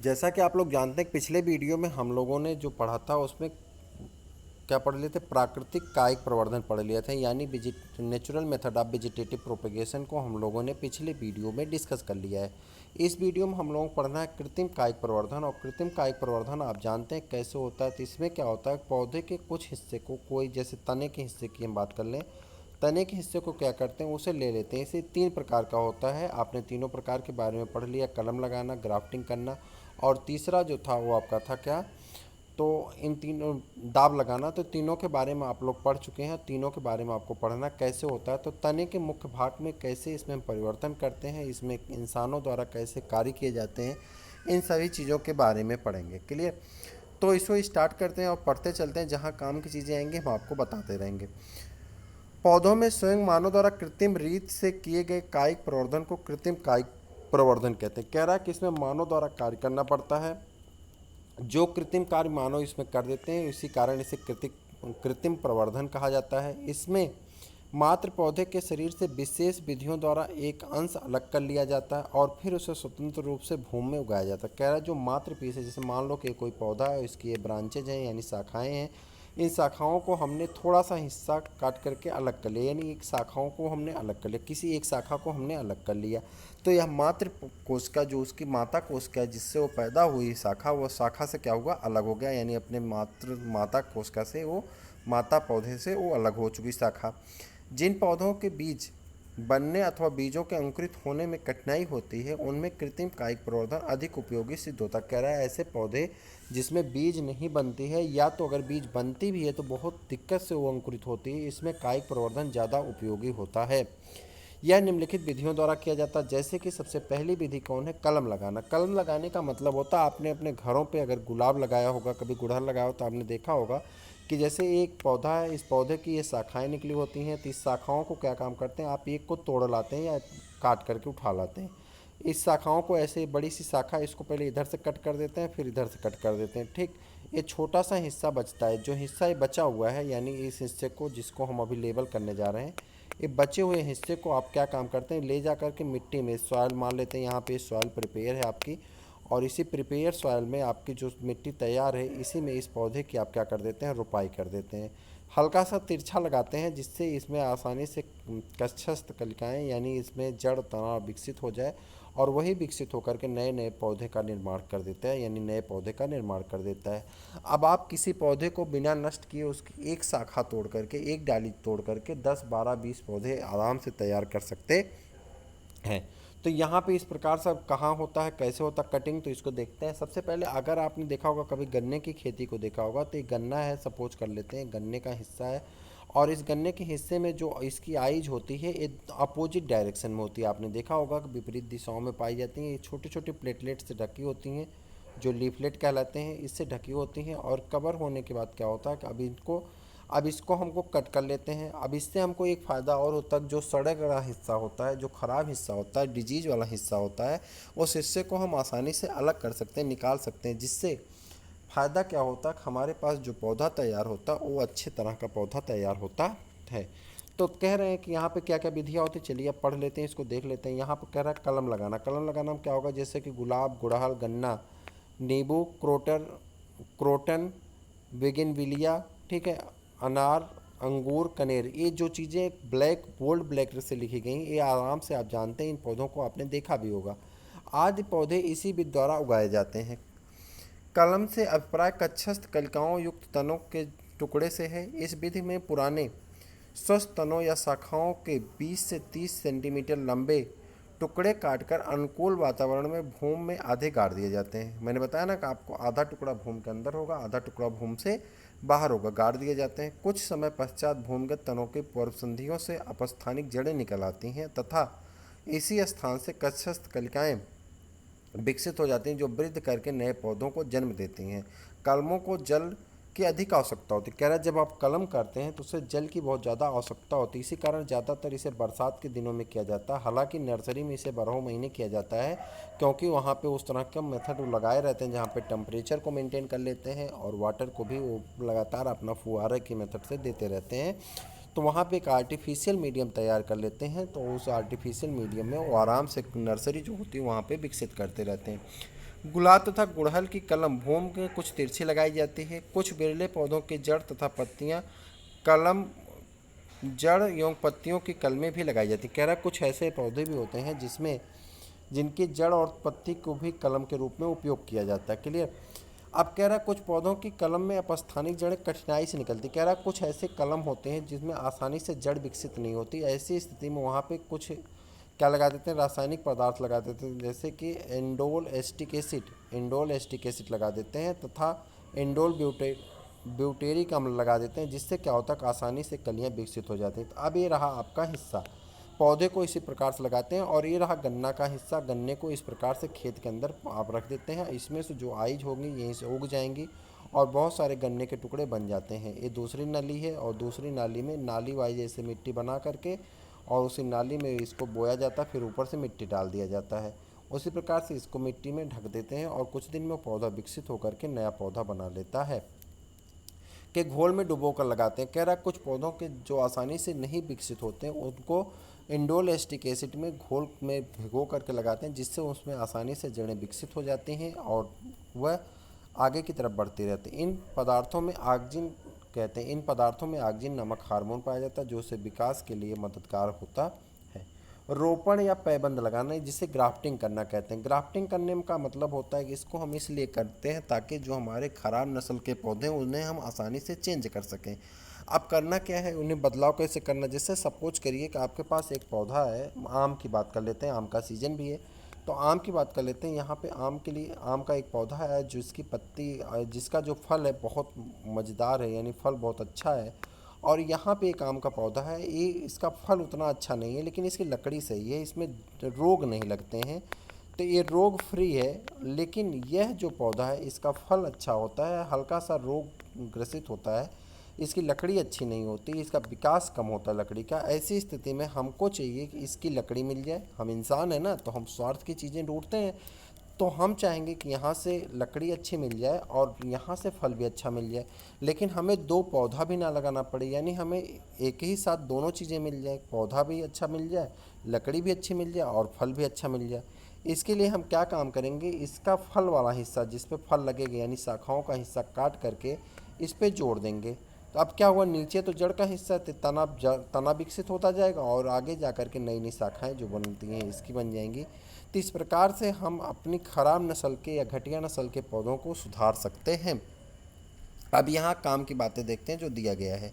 जैसा कि आप लोग जानते हैं, पिछले वीडियो में हम लोगों ने जो पढ़ा था उसमें क्या पढ़ लिए थे, प्राकृतिक कायिक प्रवर्धन पढ़ लिया था, यानी natural method of vegetative propagation को हम लोगों ने पिछले वीडियो में डिस्कस कर लिया है। इस वीडियो में हम लोगों को पढ़ना है कृत्रिम कायिक प्रवर्धन। और कृत्रिम कायिक प्रवर्धन आप जानते हैं कैसे होता है। तो इसमें क्या होता है, पौधे के कुछ हिस्से को, कोई जैसे तने के हिस्से की हम बात कर लें, तने के हिस्से को क्या करते हैं, उसे ले लेते हैं। इसे 3 प्रकार का होता है। आपने तीनों प्रकार के बारे में पढ़ लिया, कलम लगाना, ग्राफ्टिंग करना, और तीसरा जो था वो आपका था क्या, तो इन तीनों, दाब लगाना। तो तीनों के बारे में आप लोग पढ़ चुके हैं। तीनों के बारे में आपको पढ़ना कैसे होता है। तो तने के मुख्य भाग में कैसे इसमें हम परिवर्तन करते हैं, इसमें इंसानों द्वारा कैसे कार्य किए जाते हैं, इन सभी चीज़ों के बारे में पढ़ेंगे। क्लियर। तो इसको स्टार्ट करते हैं और पढ़ते चलते हैं। जहाँ काम की चीज़ें आएंगी हम आपको बताते रहेंगे। पौधों में स्वयं मानव द्वारा कृत्रिम रीत से किए गए कायिक प्रवर्धन को कृत्रिम कायिक प्रवर्धन कहते हैं। कह रहा है कि इसमें मानव द्वारा कार्य करना पड़ता है। जो कृत्रिम कार्य मानव इसमें कर देते हैं, इसी कारण इसे कृत्रिम प्रवर्धन कहा जाता है। इसमें मात्र पौधे के शरीर से विशेष विधियों द्वारा एक अंश अलग कर लिया जाता है और फिर उसे स्वतंत्र रूप से भूमि में उगाया जाता है। कह रहा है जो मात्र पीस है, जैसे मान लो कि कोई पौधा है, इसकी ये ब्रांचेज हैं यानी शाखाएं हैं। इन शाखाओं को हमने थोड़ा सा हिस्सा काट करके अलग कर लिया, यानी एक शाखाओं को हमने अलग कर लिया, किसी एक शाखा को हमने अलग कर लिया। तो यह मात्र कोशिका, जो उसकी माता कोशिका है जिससे वो पैदा हुई शाखा, वो शाखा से क्या हुआ, अलग हो गया, यानी अपने माता कोशिका से, वो माता पौधे से वो अलग हो चुकी शाखा। जिन पौधों के बीज बनने अथवा बीजों के अंकुरित होने में कठिनाई होती है, उनमें कृत्रिम कायिक प्रवर्धन अधिक उपयोगी सिद्ध होता है। कह रहा है ऐसे पौधे जिसमें बीज नहीं बनती है, या तो अगर बीज बनती भी है तो बहुत दिक्कत से वो अंकुरित होती है, इसमें कायिक प्रवर्धन ज़्यादा उपयोगी होता है। यह निम्नलिखित विधियों द्वारा किया जाता है। जैसे कि सबसे पहली विधि कौन है, कलम लगाना। कलम लगाने का मतलब होता है, आपने अपने घरों पे अगर गुलाब लगाया होगा, कभी गुड़हल लगाया हो, तो आपने देखा होगा कि जैसे एक पौधा है, इस पौधे की ये शाखाएं निकली होती हैं, तो इस शाखाओं को क्या काम करते हैं, आप एक को तोड़ लाते हैं या काट करके उठा लाते हैं। इस शाखाओं को, ऐसे बड़ी सी शाखा, इसको पहले इधर से कट कर देते हैं, फिर इधर से कट कर देते हैं। ठीक, ये छोटा सा हिस्सा बचता है, जो हिस्सा ये बचा हुआ है, यानी इस हिस्से को जिसको हम अभी लेबल करने जा रहे हैं, ये बचे हुए हिस्से को आप क्या काम करते हैं, ले जा कर के मिट्टी में, सॉइल मान लेते हैं, यहाँ पे सॉइल प्रिपेयर है आपकी, और इसी प्रिपेयर सॉइल में आपकी जो मिट्टी तैयार है, इसी में इस पौधे की आप क्या कर देते हैं, रोपाई कर देते हैं। हल्का सा तिरछा लगाते हैं, जिससे इसमें आसानी से कक्षस्थ कलिकाएँ, यानी इसमें जड़ तना विकसित हो जाए, और वही विकसित होकर के नए नए पौधे का निर्माण कर देता है, यानी नए पौधे का निर्माण कर देता है। अब आप किसी पौधे को बिना नष्ट किए उसकी एक शाखा तोड़ करके, एक डाली तोड़ करके 10, 12, 20 पौधे आराम से तैयार कर सकते हैं। तो यहाँ पे इस प्रकार से कहाँ होता है, कैसे होता है कटिंग, तो इसको देखते हैं। सबसे पहले अगर आपने देखा होगा, कभी गन्ने की खेती को देखा होगा, तो ये गन्ना है, सपोज कर लेते हैं गन्ने का हिस्सा है, और इस गन्ने के हिस्से में जो इसकी आइज होती है, ये अपोजिट डायरेक्शन में होती है। आपने देखा होगा कि विपरीत दिशाओं में पाई जाती हैं। ये छोटे छोटे प्लेटलेट से ढकी होती हैं, जो लीफलेट कहलाते हैं, इससे ढकी होती हैं। और कवर होने के बाद क्या होता है कि अब इसको हमको कट कर लेते हैं। अब इससे हमको एक फ़ायदा और होता है, जो सड़ा गला हिस्सा होता है, जो ख़राब हिस्सा होता है, डिजीज वाला हिस्सा होता है, उस हिस्से को हम आसानी से अलग कर सकते हैं, निकाल सकते हैं। जिससे फ़ायदा क्या होता है, हमारे पास जो पौधा तैयार होता है वो अच्छे तरह का पौधा तैयार होता है। तो कह रहे हैं कि यहाँ पे क्या क्या विधियाँ होती हैं, चलिए अब पढ़ लेते हैं, इसको देख लेते हैं। यहाँ पे कह रहा है कलम लगाना। कलम लगाना में क्या होगा, जैसे कि गुलाब, गुड़हल, गन्ना, नींबू, क्रोटन, बिगिनविलिया, ठीक है, अनार, अंगूर, कनेर, ये जो चीज़ें ब्लैक, बोल्ड ब्लैक से लिखी गई, ये आराम से आप जानते हैं, इन पौधों को आपने देखा भी होगा। आदि पौधे इसी विधि द्वारा उगाए जाते हैं। कलम से अभिप्राय कक्षस्थ कलिकाओं युक्त तनों के टुकड़े से है। इस विधि में पुराने स्वस्थ तनों या शाखाओं के 20 से 30 सेंटीमीटर लंबे टुकड़े काटकर अनुकूल वातावरण में भूमि में आधे गाड़ दिए जाते हैं। मैंने बताया ना कि आपको आधा टुकड़ा भूमि के अंदर होगा, आधा टुकड़ा भूमि से बाहर होगा, गाड़ दिए जाते हैं। कुछ समय पश्चात भूमिगत तनों के पूर्वसंधियों से अपस्थानिक जड़ें निकल आती हैं तथा इसी स्थान से कक्षस्थ कलिकाएं विकसित हो जाती हैं, जो वृद्धि करके नए पौधों को जन्म देती हैं। कलमों को जल की अधिक आवश्यकता होती है। कह रहा है जब आप कलम करते हैं तो उसे जल की बहुत ज़्यादा आवश्यकता होती है। इसी कारण ज़्यादातर इसे बरसात के दिनों में किया जाता है। हालांकि नर्सरी में इसे 12 महीने किया जाता है, क्योंकि वहाँ पे उस तरह का मेथड वो लगाए रहते हैं जहाँ पे टेम्परेचर को मेंटेन कर लेते हैं और वाटर को भी वो लगातार अपना फुहारे के मेथड से देते रहते हैं। तो वहाँ पे एक आर्टिफिशियल मीडियम तैयार कर लेते हैं, तो उस आर्टिफिशियल मीडियम में वो आराम से नर्सरी जो होती है वहाँ पे विकसित करते रहते हैं। गुलाब तथा गुड़हल की कलम भूमि में कुछ तिरछी लगाई जाती है। कुछ बिरले पौधों के जड़ तथा पत्तियां कलम जड़ एवं पत्तियों की कलमें भी लगाई जाती हैं। कह रहा कुछ ऐसे पौधे भी होते हैं जिसमें जिनकी जड़ और पत्ती को भी कलम के रूप में उपयोग किया जाता है। क्लियर। अब कह रहा कुछ पौधों की कलम में अपस्थानिक जड़ें कठिनाई से निकलती। कह रहा कुछ ऐसे कलम होते हैं जिसमें आसानी से जड़ विकसित नहीं होती। ऐसी स्थिति में वहाँ पे कुछ क्या लगा देते हैं, रासायनिक पदार्थ लगा देते हैं, जैसे कि इंडोल एस्टिक एसिड लगा देते हैं तथा इंडोल ब्यूटेरिक अम्ल लगा देते हैं, जिससे क्या होता है आसानी से कलियाँ विकसित हो जाती हैं। तो अब ये रहा आपका हिस्सा, पौधे को इसी प्रकार से लगाते हैं। और ये रहा गन्ना का हिस्सा, गन्ने को इस प्रकार से खेत के अंदर आप रख देते हैं। इसमें से जो आइज होंगी यहीं से उग जाएंगी और बहुत सारे गन्ने के टुकड़े बन जाते हैं। ये दूसरी नाली है और दूसरी नाली में नाली वाइज ऐसे मिट्टी बना करके और उसी नाली में इसको बोया जाता है, फिर ऊपर से मिट्टी डाल दिया जाता है। उसी प्रकार से इसको मिट्टी में ढक देते हैं और कुछ दिन में पौधा विकसित होकर के नया पौधा बना लेता है। के घोल में डुबो कर लगाते हैं। कह रहा कुछ पौधों के जो आसानी से नहीं विकसित होते हैं उनको इंडोल एस्टिक एसिड में घोल में भिगो करके लगाते हैं, जिससे उसमें आसानी से जड़ें विकसित हो जाती हैं और वह आगे की तरफ बढ़ती रहती हैं। इन पदार्थों में आक्जिन कहते हैं, इन पदार्थों में आक्जिन नामक हार्मोन पाया जाता है जो उसे विकास के लिए मददगार होता है। रोपण या पैबंद लगाना, जिसे ग्राफ्टिंग करना कहते हैं। ग्राफ्टिंग करने का मतलब होता है कि इसको हम इसलिए करते हैं ताकि जो हमारे खराब नस्ल के पौधे हैं उन्हें हम आसानी से चेंज कर सकें। अब करना क्या है, उन्हें बदलाव कैसे करना। जैसे सपोज करिए कि आपके पास एक पौधा है, आम की बात कर लेते हैं, आम का सीजन भी है तो आम की बात कर लेते हैं। यहाँ पे आम के लिए आम का एक पौधा है जिसकी पत्ती जिसका जो फल है बहुत मज़ेदार है, यानी फल बहुत अच्छा है। और यहाँ पे एक आम का पौधा है, ये इसका फल उतना अच्छा नहीं है लेकिन इसकी लकड़ी सही है, इसमें रोग नहीं लगते हैं, तो ये रोग फ्री है। लेकिन यह जो पौधा है इसका फल अच्छा होता है, हल्का सा रोग ग्रसित होता है, इसकी लकड़ी अच्छी नहीं होती, इसका विकास कम होता है लकड़ी का। ऐसी स्थिति में हमको चाहिए कि इसकी लकड़ी मिल जाए। हम इंसान हैं ना, तो हम स्वार्थ की चीज़ें ढूंढते हैं, तो हम चाहेंगे कि यहाँ से लकड़ी अच्छी मिल जाए और यहाँ से फल भी अच्छा मिल जाए। लेकिन हमें दो पौधा भी ना लगाना पड़े, यानी हमें एक ही साथ दोनों चीज़ें मिल जाए, पौधा भी अच्छा मिल जाए, लकड़ी भी अच्छी मिल जाए और फल भी अच्छा मिल जाए। इसके लिए हम क्या काम करेंगे, इसका फल वाला हिस्सा जिस पे फल लगेगा यानी शाखाओं का हिस्सा काट करके इस पे जोड़ देंगे। तो अब क्या हुआ, नीचे तो जड़ का हिस्सा तना विकसित होता जाएगा और आगे जा कर के नई नई शाखाएँ जो बनती हैं इसकी बन जाएंगी। तो इस प्रकार से हम अपनी खराब नस्ल के या घटिया नस्ल के पौधों को सुधार सकते हैं। अब यहाँ काम की बातें देखते हैं जो दिया गया है।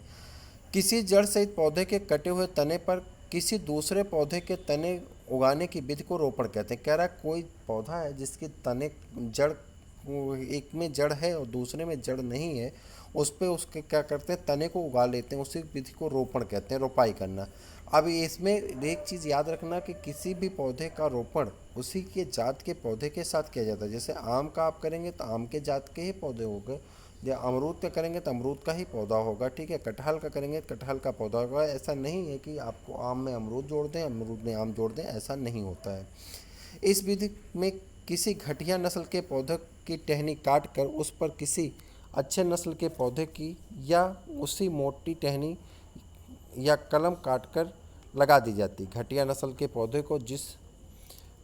किसी जड़ सहित पौधे के कटे हुए तने पर किसी दूसरे पौधे के तने उगाने की विधि को रोपण कहते हैं। कह रहा है कोई पौधा है जिसके तने जड़ एक में जड़ है और दूसरे में जड़ नहीं है, उस पे उसके क्या करते हैं तने को उगा लेते हैं, उसी विधि को रोपण कहते हैं, रोपाई करना। अब इसमें एक चीज़ याद रखना कि किसी भी पौधे का रोपण उसी के जात के पौधे के साथ किया जाता है। जैसे आम का आप करेंगे तो आम के जात के ही पौधे होंगे, या अमरूद का करेंगे तो अमरूद का ही पौधा होगा, ठीक है। कटहल का करेंगे तो कटहल का पौधा होगा। ऐसा नहीं है कि आपको आम में अमरूद जोड़ दें, अमरूद में आम जोड़ दें, ऐसा नहीं होता है। इस विधि में किसी घटिया नस्ल के पौधे की टहनी काट कर उस पर किसी अच्छे नस्ल के पौधे की या उसी मोटी टहनी या कलम काट कर लगा दी जाती। घटिया नस्ल के पौधे को जिस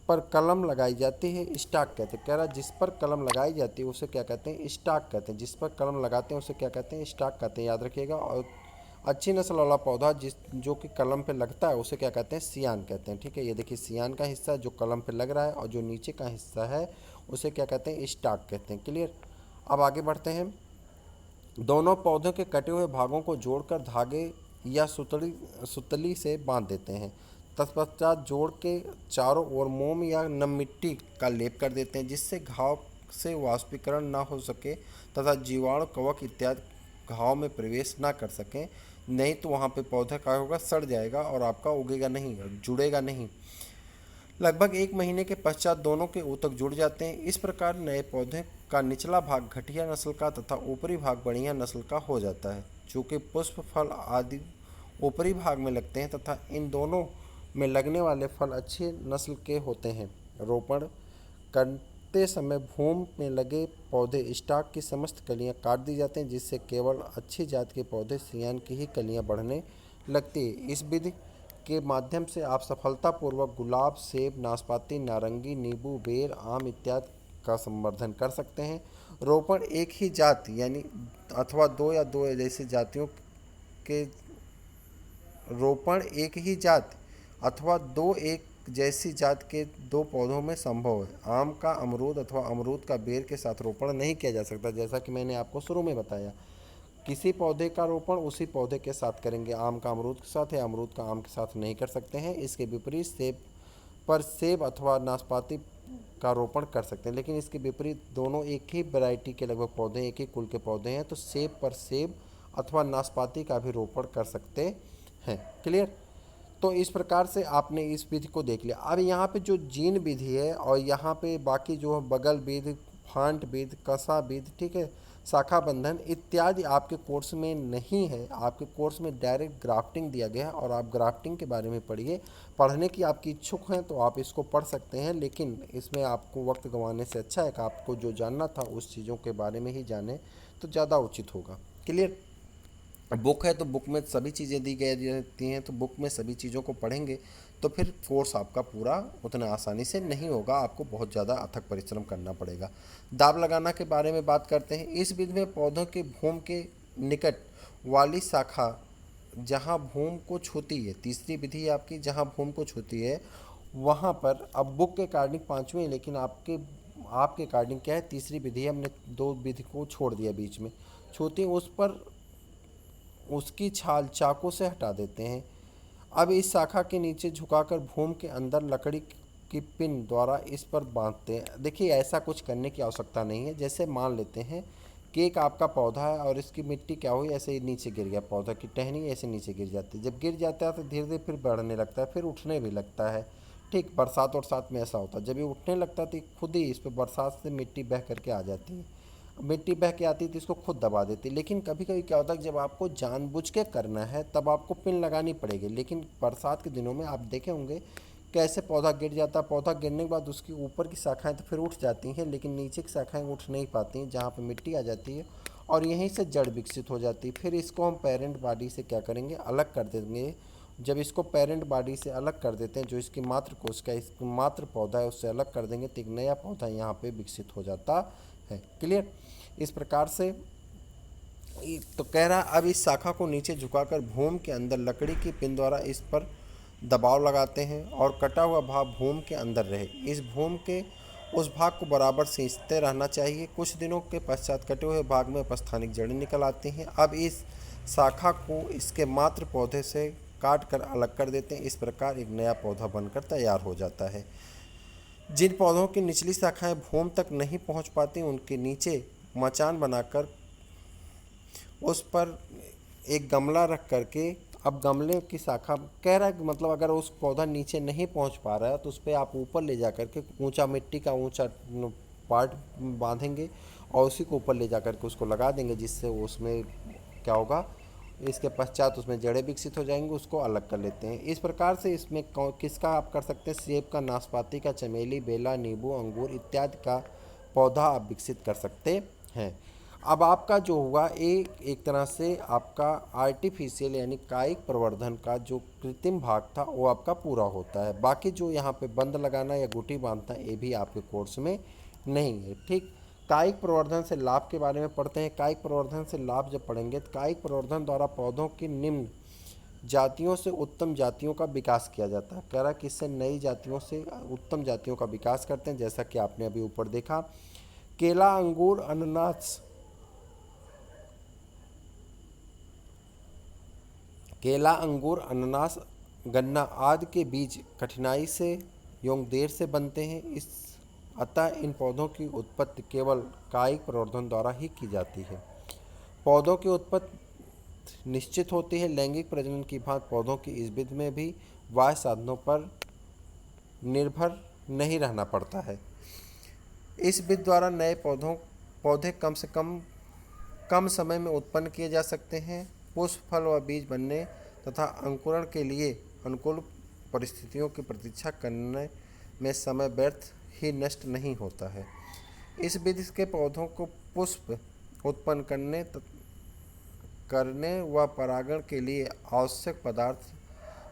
पर कलम लगाई जाती है स्टाक कहते हैं। कह रहा जिस पर कलम लगाई जाती है उसे क्या कहते हैं, स्टाक कहते हैं। जिस पर कलम लगाते हैं उसे क्या कहते हैं, स्टाक कहते हैं, याद रखिएगा। और अच्छी नस्ल वाला पौधा जो कि कलम पे लगता है उसे क्या कहते हैं, सियान कहते हैं, ठीक है। ये देखिए सियान का हिस्सा जो कलम पे लग रहा है और जो नीचे का हिस्सा है उसे क्या कहते हैं, स्टाक कहते हैं। क्लियर। अब आगे बढ़ते हैं। दोनों पौधों के कटे हुए भागों को जोड़कर धागे या सुतली से बांध देते हैं। तत्पश्चात जोड़ के चारों ओर मोम या नम मिट्टी का लेप कर देते हैं, जिससे घाव से वाष्पीकरण ना हो सके तथा जीवाणु कवक इत्यादि घाव में प्रवेश ना कर सकें। नहीं तो वहाँ पे पौधा क्या होगा, सड़ जाएगा और आपका उगेगा नहीं, जुड़ेगा नहीं। लगभग 1 महीने के पश्चात दोनों के ऊतक जुड़ जाते हैं। इस प्रकार नए पौधे का निचला भाग घटिया नस्ल का तथा ऊपरी भाग बढ़िया नस्ल का हो जाता है। चूँकि पुष्प फल आदि ऊपरी भाग में लगते हैं तथा इन दोनों में लगने वाले फल अच्छी नस्ल के होते हैं। रोपण करते समय भूमि में लगे पौधे स्टॉक की समस्त कलियां काट दी जाती हैं, जिससे केवल अच्छी जात के पौधे सियान की ही कलियां बढ़ने लगती है। इस विधि के माध्यम से आप सफलतापूर्वक गुलाब, सेब, नाशपाती, नारंगी, नींबू, बेर, आम इत्यादि का संवर्धन कर सकते हैं। रोपण एक ही जाति यानी अथवा दो या दो जैसी जातियों के रोपण एक ही जात अथवा दो एक जैसी जात के दो पौधों में संभव है। आम का अमरूद अथवा अमरूद का बेर के साथ रोपण नहीं किया जा सकता, जैसा कि मैंने आपको शुरू में बताया। किसी पौधे का रोपण उसी पौधे के साथ करेंगे, आम का अमरूद के साथ या अमरूद का आम के साथ नहीं कर सकते हैं। इसके विपरीत सेब अथवा नाशपाती का रोपण कर सकते हैं, लेकिन इसके विपरीत दोनों एक ही वैरायटी के लगभग पौधे, एक ही कुल के पौधे हैं, तो सेब पर सेब अथवा नाशपाती का भी रोपण कर सकते हैं। क्लियर। तो इस प्रकार से आपने इस विधि को देख लिया। अब यहाँ पे जो जीन विधि है और यहाँ पे बाकी जो बगल विधि, फांट विधि, कसा विधि, ठीक है, शाखा बंधन इत्यादि आपके कोर्स में नहीं है। आपके कोर्स में डायरेक्ट ग्राफ्टिंग दिया गया है और आप ग्राफ्टिंग के बारे में पढ़िए। पढ़ने की आपकी इच्छुक हैं तो आप इसको पढ़ सकते हैं, लेकिन इसमें आपको वक्त गंवाने से अच्छा है कि आपको जो जानना था उस चीज़ों के बारे में ही जाने तो ज़्यादा उचित होगा। क्लियर। बुक है तो बुक में सभी चीज़ें दी गई रहती हैं, तो बुक में सभी चीज़ों को पढ़ेंगे तो फिर कोर्स आपका पूरा उतना आसानी से नहीं होगा, आपको बहुत ज़्यादा अथक परिश्रम करना पड़ेगा। दाब लगाना के बारे में बात करते हैं। इस विधि में पौधों के भूम के निकट वाली शाखा जहाँ भूम को छूती है, तीसरी विधि आपकी जहाँ भूम को छूती है वहाँ पर, अब बुक के अकॉर्डिंग पाँचवीं, लेकिन आपके अकॉर्डिंग क्या है, तीसरी विधि है, हमने दो विधि को छोड़ दिया बीच में। छूती उस पर उसकी छाल चाकू से हटा देते हैं। अब इस शाखा के नीचे झुकाकर भूमि के अंदर लकड़ी की पिन द्वारा इस पर बांधते हैं। देखिए ऐसा कुछ करने की आवश्यकता नहीं है। जैसे मान लेते हैं कि एक आपका पौधा है और इसकी मिट्टी क्या हुई, ऐसे ही नीचे गिर गया, पौधा की टहनी ऐसे नीचे गिर जाती है। जब गिर जाता है तो धीरे धीरे फिर बढ़ने लगता है, फिर उठने भी लगता है। ठीक बरसात और साथ में ऐसा होता है, जब ये उठने लगता है तो खुद ही इस पर बरसात से मिट्टी बह करके आ जाती है। मिट्टी बह के आती है तो इसको खुद दबा देती है। लेकिन कभी कभी क्या होता है, जब आपको जानबूझ के करना है तब आपको पिन लगानी पड़ेगी। लेकिन बरसात के दिनों में आप देखे होंगे कैसे पौधा गिर जाता है, पौधा गिरने के बाद उसकी ऊपर की शाखाएं तो फिर उठ जाती हैं, लेकिन नीचे की शाखाएं उठ नहीं पाती हैं, जहाँ पर मिट्टी आ जाती है और यहीं से जड़ विकसित हो जाती है। फिर इसको हम पेरेंट बॉडी से क्या करेंगे, अलग कर देंगे। जब इसको पेरेंट बॉडी से अलग कर देते हैं, जो इसकी मात्र कोशिका, इसकी मात्र पौधा है, उससे अलग कर देंगे तो एक नया पौधा यहाँ पे विकसित हो जाता है। क्लियर। इस प्रकार से तो कह रहा अब इस शाखा को नीचे झुकाकर भूमि के अंदर लकड़ी की पिन द्वारा इस पर दबाव लगाते हैं और कटा हुआ भाग भूमि के अंदर रहे। इस भूमि के उस भाग को बराबर सींचते रहना चाहिए। कुछ दिनों के पश्चात कटे हुए भाग में अपस्थानिक जड़ें निकल आती हैं। अब इस शाखा को इसके मात्र पौधे से काट कर अलग कर देते हैं। इस प्रकार एक नया पौधा बनकर तैयार हो जाता है। जिन पौधों की निचली शाखाएं भूमि तक नहीं पहुंच पाती, उनके नीचे मचान बनाकर उस पर एक गमला रख करके, अब गमले की शाखा कह रहा है कि मतलब अगर उस पौधा नीचे नहीं पहुंच पा रहा है तो उस पर आप ऊपर ले जा करके ऊंचा मिट्टी का ऊंचा पार्ट बांधेंगे और उसी को ऊपर ले जा करके उसको लगा देंगे, जिससे उसमें क्या होगा, इसके पश्चात उसमें जड़ें विकसित हो जाएंगी, उसको अलग कर लेते हैं। इस प्रकार से इसमें किसका आप कर सकते हैं, सेब का, नाशपाती का, चमेली, बेला, नींबू, अंगूर इत्यादि का पौधा आप विकसित कर सकते हैं। अब आपका जो हुआ एक तरह से आपका आर्टिफिशियल यानी कायिक प्रवर्धन का जो कृत्रिम भाग था वो आपका पूरा होता है। बाकी जो यहाँ पे बंद लगाना या गुटी बांधना ये भी आपके कोर्स में नहीं है। ठीक। कायिक प्रवर्धन से लाभ के बारे में पढ़ते हैं। कायिक प्रवर्धन से लाभ जब पढ़ेंगे तो कायिक प्रवर्धन द्वारा पौधों की निम्न जातियों से उत्तम जातियों का विकास किया जाता है। कह रहा है कि इससे नई जातियों से उत्तम जातियों का विकास करते हैं, जैसा कि आपने अभी ऊपर देखा। केला, अंगूर, अनानास, केला, अंगूर, अनानास, गन्ना आदि के बीज कठिनाई से एवं देर से बनते हैं। अतः इन पौधों की उत्पत्ति केवल कायिक प्रवर्धन द्वारा ही की जाती है। पौधों की उत्पत्ति निश्चित होती है। लैंगिक प्रजनन की भांति पौधों की इस विधि में भी बाह्य साधनों पर निर्भर नहीं रहना पड़ता है। इस विधि द्वारा नए पौधे कम से कम समय में उत्पन्न किए जा सकते हैं। पुष्प, फल व बीज बनने तथा अंकुरण के लिए अनुकूल परिस्थितियों की प्रतीक्षा करने में समय व्यर्थ ही नष्ट नहीं होता है। इस विधि के पौधों को पुष्प उत्पन्न करने व परागण के लिए आवश्यक पदार्थ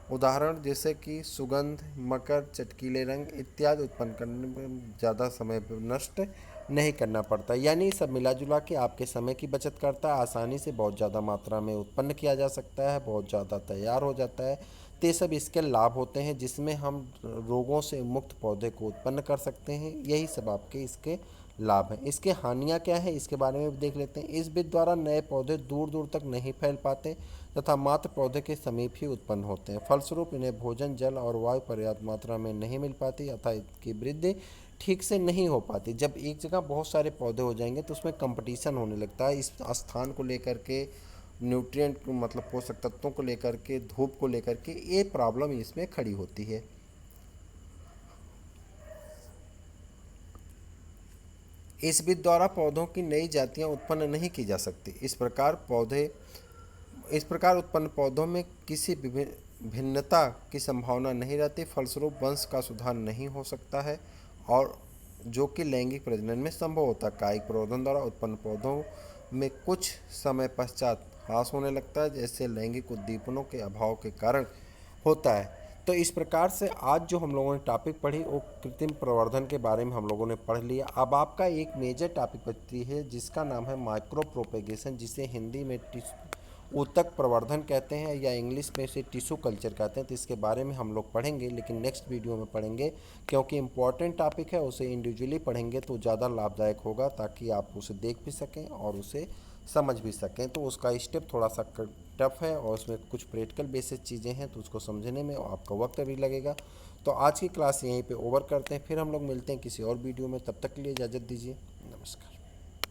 उदाहरण जैसे कि सुगंध, मकर, चटकीले रंग इत्यादि उत्पन्न करने में ज़्यादा समय नष्ट नहीं करना पड़ता। यानी सब मिला जुला के आपके समय की बचत करता है, आसानी से बहुत ज़्यादा मात्रा में उत्पन्न किया जा सकता है, बहुत ज़्यादा तैयार हो जाता है। तो ये सब इसके लाभ होते हैं जिसमें हम रोगों से मुक्त पौधे को उत्पन्न कर सकते हैं। यही सब आपके इसके लाभ हैं। इसके हानियाँ क्या है इसके बारे में भी देख लेते हैं। इस विधि द्वारा नए पौधे दूर दूर तक नहीं फैल पाते तथा मात्र पौधे के समीप ही उत्पन्न होते हैं। फलस्वरूप इन्हें भोजन, जल और वायु पर्याप्त मात्रा में नहीं मिल पाती अतः इनकी वृद्धि ठीक से नहीं हो पाती। जब एक जगह बहुत सारे पौधे हो जाएंगे तो उसमें कंपटीशन होने लगता है, इस स्थान को लेकर के, न्यूट्रिएंट मतलब पोषक तत्वों को लेकर के, धूप को लेकर के, ये प्रॉब्लम इसमें खड़ी होती है। इस विधि द्वारा पौधों की नई जातियां उत्पन्न नहीं की जा सकती। इस प्रकार उत्पन्न पौधों में किसी भिन्नता की संभावना नहीं रहती। फलस्वरूप वंश का सुधार नहीं हो सकता है और जो कि लैंगिक प्रजनन में संभव होता है। कायिक प्रवर्धन द्वारा उत्पन्न पौधों में कुछ समय पश्चात ह्रास होने लगता है, जैसे लैंगिक उद्दीपनों के अभाव के कारण होता है। तो इस प्रकार से आज जो हम लोगों ने टॉपिक पढ़ी वो कृत्रिम प्रवर्धन के बारे में हम लोगों ने पढ़ लिया। अब आपका एक मेजर टॉपिक बचती है जिसका नाम है माइक्रो प्रोपेगेशन, जिसे हिंदी में ऊतक प्रवर्धन कहते हैं या इंग्लिश में इसे टिश्यू कल्चर कहते हैं। तो इसके बारे में हम लोग पढ़ेंगे, लेकिन नेक्स्ट वीडियो में पढ़ेंगे क्योंकि इम्पॉर्टेंट टॉपिक है। उसे इंडिविजुअली पढ़ेंगे तो ज़्यादा लाभदायक होगा ताकि आप उसे देख भी सकें और उसे समझ भी सकें। तो उसका स्टेप थोड़ा सा टफ है और उसमें कुछ प्रैक्टिकल बेसिस चीज़ें हैं तो उसको समझने में आपका वक्त भी लगेगा। तो आज की क्लास यहीं पे ओवर करते हैं, फिर हम लोग मिलते हैं किसी और वीडियो में। तब तक के लिए इजाज़त दीजिए। नमस्कार।